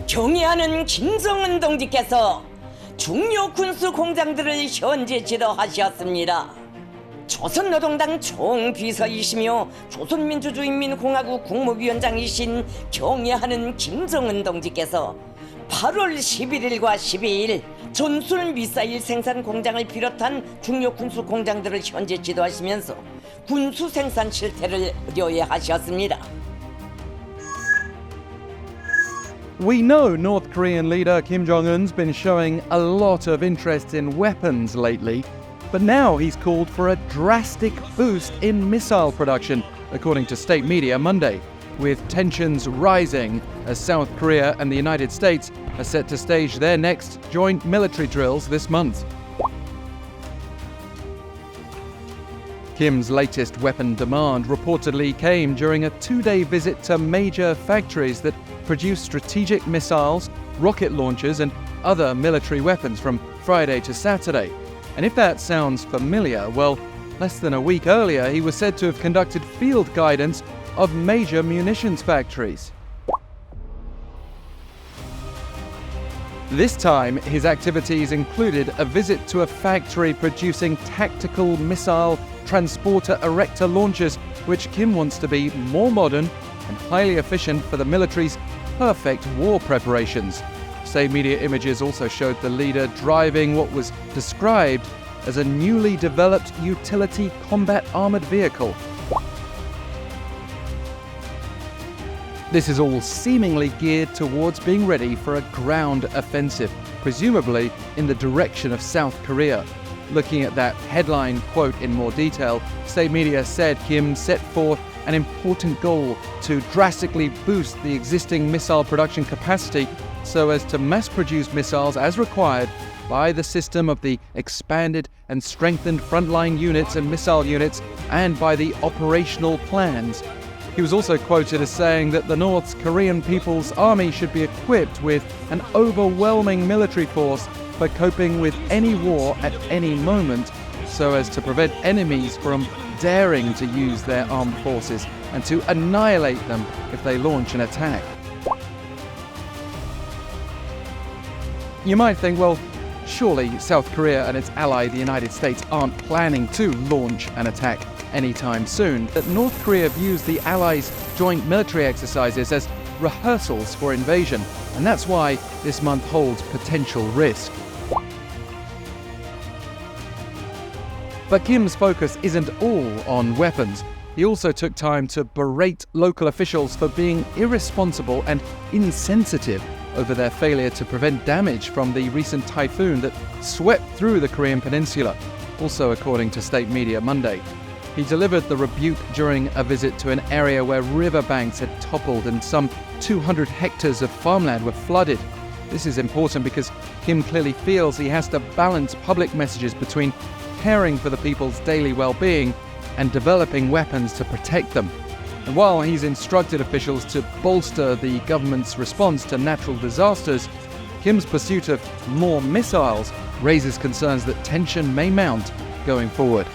경애하는 김정은 동지께서 중요 군수 공장들을 현재 지도하셨습니다. 조선노동당 총비서이시며 조선민주주의인민공화국 국무위원장이신 경애하는 김정은 동지께서 8월 11일과 12일 전술 미사일 생산 공장을 비롯한 중요 군수 공장들을 현재 지도하시면서 군수 생산 실태를 의뢰하셨습니다. We know North Korean leader Kim Jong-un's been showing a lot of interest in weapons lately, but now he's called for a drastic boost in missile production, according to state media Monday, with tensions rising as South Korea and the United States are set to stage their next joint military drills this month. Kim's latest weapon demand reportedly came during a two-day visit to major factories that produce strategic missiles, rocket launchers and other military weapons from Friday to Saturday. And if that sounds familiar, well, less than a week earlier he was said to have conducted field guidance of major munitions factories. This time, his activities included a visit to a factory producing tactical missile transporter erector launchers, which Kim wants to be more modern and highly efficient for the military's perfect war preparations. State media images also showed the leader driving what was described as a newly developed utility combat armored vehicle. This is all seemingly geared towards being ready for a ground offensive, presumably in the direction of South Korea. Looking at that headline quote in more detail, state media said Kim set forth an important goal to drastically boost the existing missile production capacity so as to mass-produce missiles as required by the system of the expanded and strengthened frontline units and missile units and by the operational plans. He was also quoted as saying that the North Korean People's Army should be equipped with an overwhelming military force for coping with any war at any moment so as to prevent enemies from daring to use their armed forces and to annihilate them if they launch an attack. You might think, well, surely South Korea and its ally, the United States, aren't planning to launch an attack anytime soon. That North Korea views the allies' joint military exercises as rehearsals for invasion, and that's why this month holds potential risk. But Kim's focus isn't all on weapons. He also took time to berate local officials for being irresponsible and insensitive over their failure to prevent damage from the recent typhoon that swept through the Korean peninsula, also according to state media Monday. He delivered the rebuke during a visit to an area where riverbanks had toppled and some 200 hectares of farmland were flooded. This is important because Kim clearly feels he has to balance public messages between caring for the people's daily well-being and developing weapons to protect them. And while he's instructed officials to bolster the government's response to natural disasters, Kim's pursuit of more missiles raises concerns that tension may mount going forward.